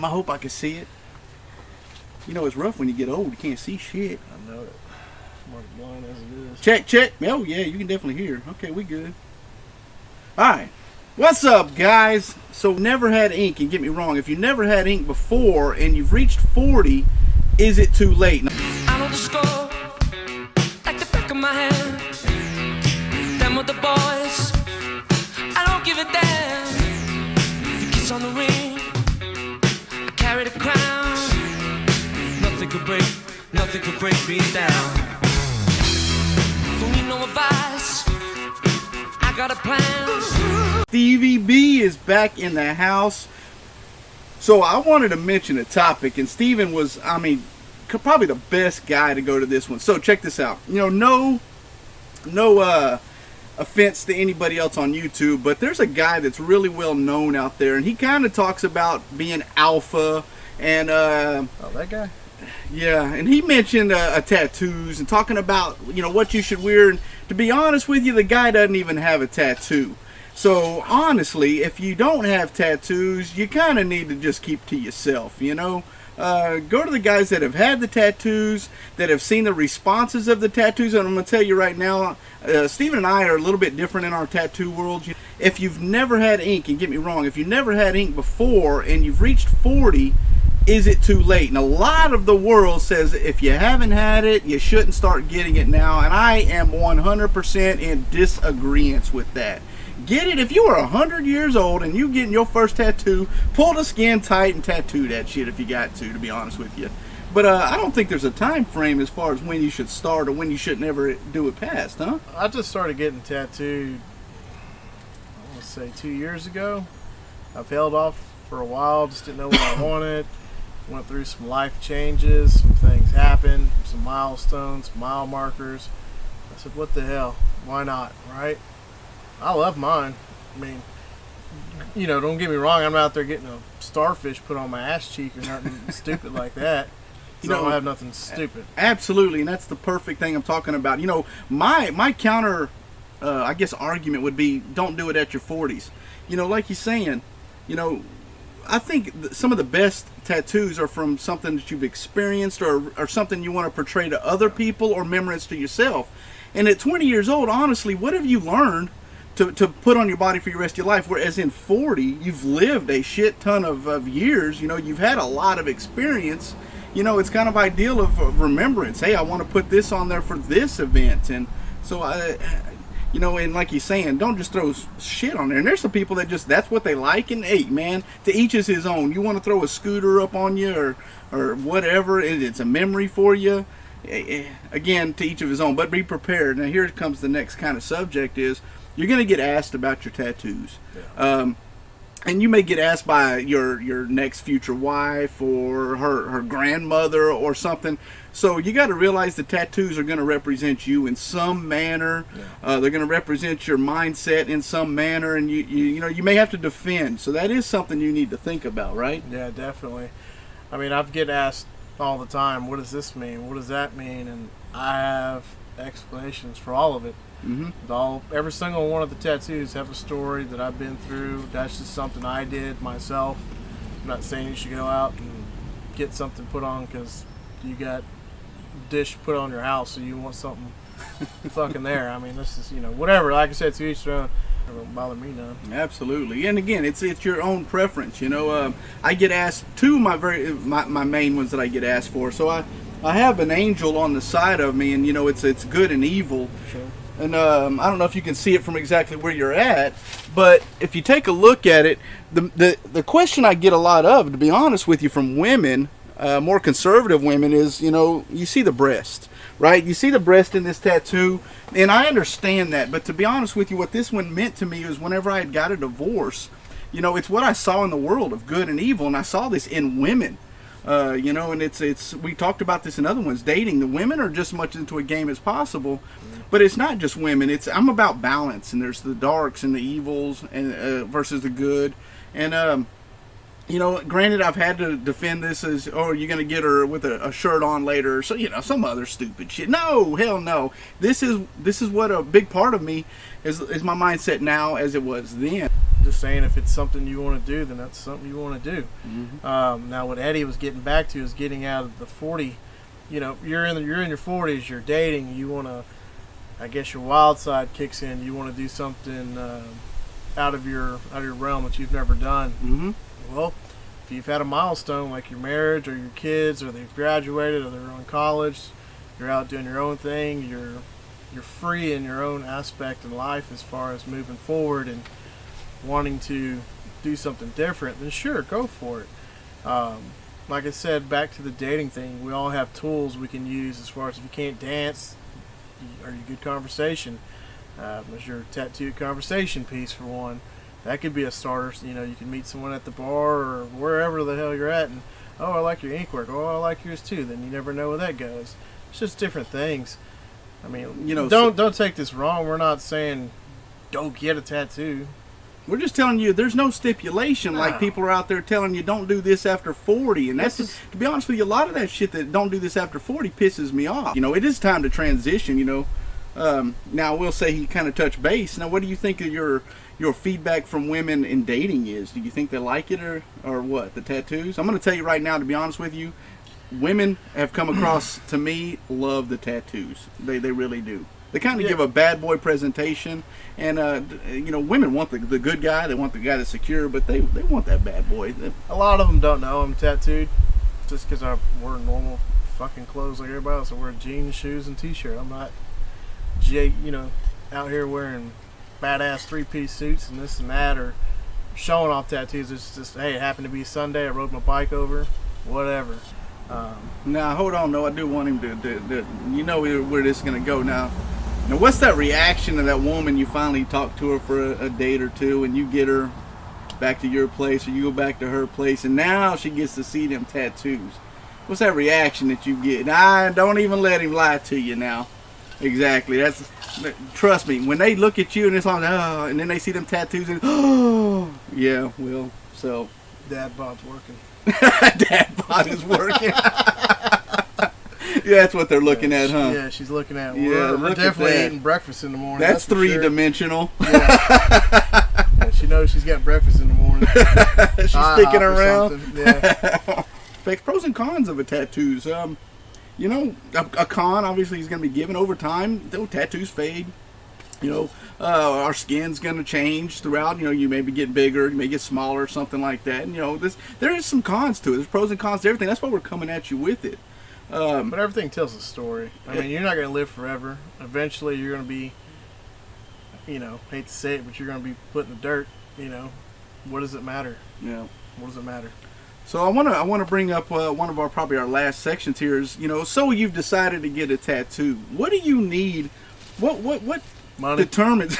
I hope I can see it. You know, it's rough when you get old. You can't see shit. I know it. I'm already blind as it is. Check, check. Oh, yeah, you can definitely hear. Okay, we good. All right. What's up, guys? So, never had ink, and get me wrong, if you never had ink before and you've reached 40, is it too late? I know the score like the back of my hand. Them with the boys, I don't give a damn. The kiss on the ring, I carry the crown. Nothing could break me down. Don't need no advice, I got a plan. Stevie B is back in the house. So I wanted to mention a topic, and Steven was, probably the best guy to go to this one. So check this out. You know, no offense to anybody else on YouTube, but there's a guy that's really well known out there, and he kind of talks about being alpha, and oh, that guy? Yeah, and he mentioned tattoos and talking about, what you should wear. And to be honest with you, the guy doesn't even have a tattoo. So honestly, if you don't have tattoos, you kind of need to just keep to yourself, Go to the guys that have had the tattoos, that have seen the responses of the tattoos. And I'm going to tell you right now, Steven and I are a little bit different in our tattoo world. If you've never had ink, and get me wrong, if you've never had ink before and you've reached 40, is it too late? And a lot of the world says if you haven't had it, you shouldn't start getting it now. And I am 100% in disagreement with that. Get it if you are 100 years old and you getting your first tattoo, pull the skin tight and tattoo that shit if you got to be honest with you. But I don't think there's a time frame as far as when you should start or when you should never do it past, huh? I just started getting tattooed, let's say 2 years ago. I've held off for a while, just didn't know what I wanted. Went through some life changes, some things happened, some milestones, mile markers. I said, what the hell? Why not, right? I love mine. I mean, don't get me wrong, I'm not out there getting a starfish put on my ass cheek or nothing stupid like that. I don't have nothing stupid. Absolutely, and that's the perfect thing I'm talking about. My counter, argument would be don't do it at your 40s. Like you're saying, I think some of the best tattoos are from something that you've experienced or something you want to portray to other people or memories to yourself. And at 20 years old, honestly, what have you learned to put on your body for your rest of your life? Whereas in 40, you've lived a shit ton of years. You've had a lot of experience. It's kind of ideal of remembrance. Hey, I want to put this on there for this event. And so and like you're saying, don't just throw shit on there. And there's some people that that's what they like. And hey, man, to each is his own. You want to throw a scooter up on you or whatever, it's a memory for you. Again, to each of his own. But be prepared. Now, here comes the next kind of subject is you're going to get asked about your tattoos. Yeah. And you may get asked by your next future wife or her grandmother or something. So you got to realize the tattoos are going to represent you in some manner. Yeah. They're going to represent your mindset in some manner, and you may have to defend. So that is something you need to think about, right? Yeah, definitely. I mean, I get asked all the time, what does this mean? What does that mean? And I have explanations for all of it. Mm-hmm. Every single one of the tattoos have a story that I've been through. That's just something I did myself. I'm not saying you should go out and get something put on because you got dish put on your house, so you want something fucking there. I mean, this is whatever. Like I said, to each their own. It won't bother me none. Absolutely, and again, it's your own preference. I get asked my main ones that I get asked for. So I have an angel on the side of me, and it's good and evil. Sure. And I don't know if you can see it from exactly where you're at, but if you take a look at it, the question I get a lot of, to be honest with you, from women, more conservative women, is, you see the breast, right? You see the breast in this tattoo, and I understand that, but to be honest with you, what this one meant to me is whenever I had got a divorce, it's what I saw in the world of good and evil, and I saw this in women. And it's we talked about this in other ones. Dating, the women are just as much into a game as possible, but it's not just women. I'm about balance, and there's the darks and the evils and versus the good. And granted, I've had to defend this as, oh, you're gonna get her with a shirt on later, so some other stupid shit. No, hell no. This is what a big part of me is my mindset now as it was then. just saying, if it's something you want to do, then that's something you want to do. Now, what Eddie was getting back to is getting out of the 40. You know, you're in your 40s, you're dating, you want to, I guess your wild side kicks in. You want to do something out of your realm that you've never done. Well, if you've had a milestone like your marriage or your kids, or they've graduated, or they're in college, you're out doing your own thing. You're free in your own aspect in life as far as moving forward and wanting to do something different, then sure, go for it. Like I said, back to the dating thing, we all have tools we can use as far as if you can't dance, are you good conversation? There's your tattooed conversation piece for one. That could be a starter. You know, you can meet someone at the bar or wherever the hell you're at, and oh, I like your ink work. Oh, I like yours too. Then you never know where that goes. It's just different things. I mean, you know, don't take this wrong. We're not saying don't get a tattoo. We're just telling you there's no stipulation like people are out there telling you don't do this after 40. And that's just, to be honest with you, a lot of that shit that don't do this after 40 pisses me off. You know, it is time to transition, you know. Now, I will say he kind of touched base. Now, what do you think of your feedback from women in dating is? Do you think they like it or what, the tattoos? I'm going to tell you right now, to be honest with you, women have come across, to me, love the tattoos. They really do. They kind of give a bad boy presentation, and you know, women want the good guy. They want the guy that's secure, but they want that bad boy. A lot of them don't know I'm tattooed, just because I wear normal fucking clothes like everybody else. I wear jeans, shoes, and t-shirt. I'm not, you know, out here wearing badass 3-piece suits and this and that, or showing off tattoos. It's just, hey, it happened to be Sunday. I rode my bike over, whatever. Now, hold on, though. I do want him to you know where this is going to go now. Now, what's that reaction of that woman? You finally talk to her for a date or two, and you get her back to your place, or you go back to her place, and now she gets to see them tattoos. What's that reaction that you get? Don't even let him lie to you now. Exactly. Trust me, when they look at you and it's like, oh, and then they see them tattoos and, oh, yeah, well, so. Dad bod's working. Dad bod is working. Yeah, that's what they're looking at, huh? Yeah, she's looking at. Yeah, we're definitely eating breakfast in the morning. That's three-dimensional. Sure. Yeah, she knows she's got breakfast in the morning. She's sticking around. Yeah. Pros and cons of a tattoos. You know, a con obviously is going to be given over time. Though tattoos fade. You know, our skin's going to change throughout. You know, you maybe get bigger, you may get smaller, something like that. And, you know, there is some cons to it. There's pros and cons to everything. That's why we're coming at you with it. But everything tells a story. I mean, you're not going to live forever. Eventually, you're going to be, you know, hate to say it, but you're going to be put in the dirt. You know, what does it matter? Yeah. What does it matter? So I want to bring up one of probably our last sections here is, you know, so you've decided to get a tattoo. What do you need? What money determines?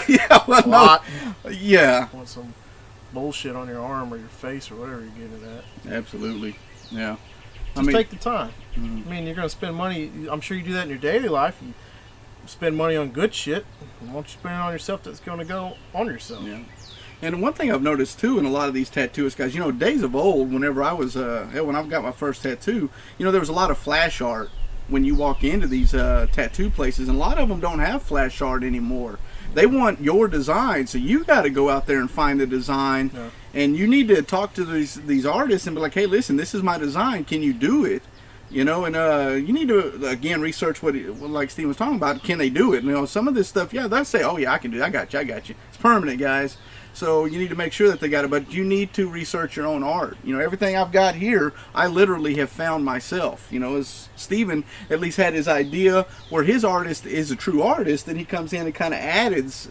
Yeah, well, lot. No. Yeah. Want some bullshit on your arm or your face or whatever you're getting it at. Absolutely. Yeah. Just take the time. I mean, you're going to spend money. I'm sure you do that in your daily life. You spend money on good shit. Why don't you spend it on yourself that's going to go on yourself? Yeah. And one thing I've noticed too in a lot of these tattooist guys, you know, days of old, whenever I was, when I got my first tattoo, you know, there was a lot of flash art when you walk into these tattoo places, and a lot of them don't have flash art anymore. They want your design, so you got to go out there and find the design, and you need to talk to these artists and be like, hey, listen, this is my design. Can you do it? You know, and you need to, again, research what like Steve was talking about. Can they do it? You know, some of this stuff, yeah, they'll say, oh, yeah, I can do it. I got you. It's permanent, guys. So you need to make sure that they got it, but you need to research your own art. You know, everything I've got here, I literally have found myself. You know, as Steven at least had his idea where his artist is a true artist, and he comes in and kind of adds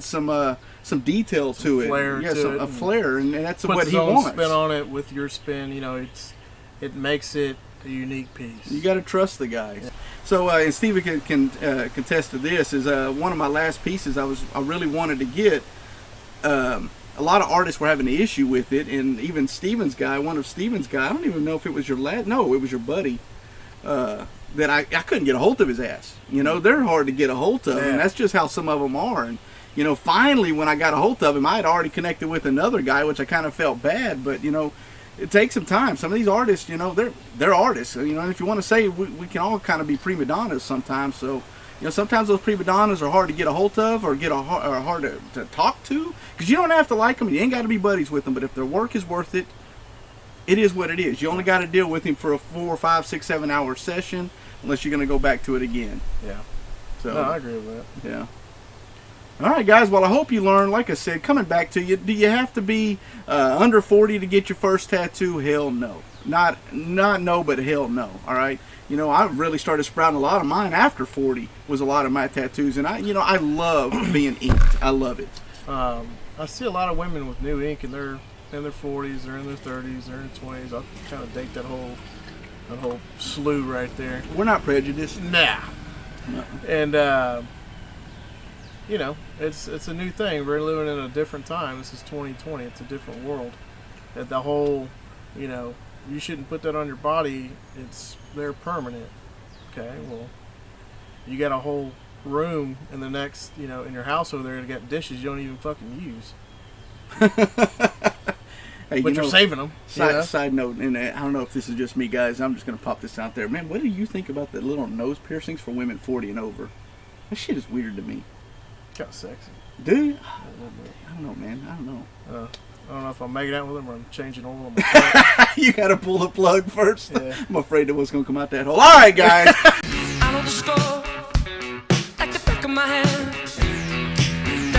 some detail to it. Flair to a flair, and that's what he wants. Spin on it with your spin. You know, it makes it a unique piece. You got to trust the guys. Yeah. So, and Steven can contest to this. Is one of my last pieces I really wanted to get. A lot of artists were having an issue with it, and even one of Steven's guy, I don't even know if it was your no, it was your buddy, that I couldn't get a hold of his ass. You know, they're hard to get a hold of, and that's just how some of them are. And, you know, finally when I got a hold of him, I had already connected with another guy, which I kind of felt bad, but, you know, it takes some time. Some of these artists, you know, they're artists. You know, and if you want to say we can all kind of be prima donnas sometimes, so You know, sometimes those prima donnas are hard to get a hold of or hard to talk to, because you don't have to like them. You ain't got to be buddies with them. But if their work is worth it, it is what it is. You only got to deal with him for a 4, 5, 6, 7 hour session, unless you're going to go back to it again. Yeah. So No, I agree with that. yeah. All right, guys. Well, I hope you learned. Like I said, coming back to you, do you have to be under 40 to get your first tattoo? Hell no. Not no, but hell no. All right. You know, I really started sprouting a lot of mine after 40. Was a lot of my tattoos, and I love being inked. I love it. I see a lot of women with new ink, and they're in their 40s, they're in their 30s, they're in their 20s. I kind of date that whole slew right there. We're not prejudiced. Nah. No. And you know, it's a new thing. We're living in a different time. This is 2020. It's a different world. That the whole, you know, you shouldn't put that on your body. They're permanent. Okay, well, you got a whole room in the next, you know, in your house over there to get dishes you don't even fucking use. Hey, but you're saving them. Side note, and I don't know if this is just me, guys. I'm just going to pop this out there. Man, what do you think about the little nose piercings for women 40 and over? That shit is weird to me. Kind of sexy. Do you? A little bit. I don't know, man. I don't know. I don't know if I'm making out with them or I'm changing oil on my car. You got to pull the plug first. Yeah. I'm afraid that what's going to come out that hole. All right, guys. I know the score.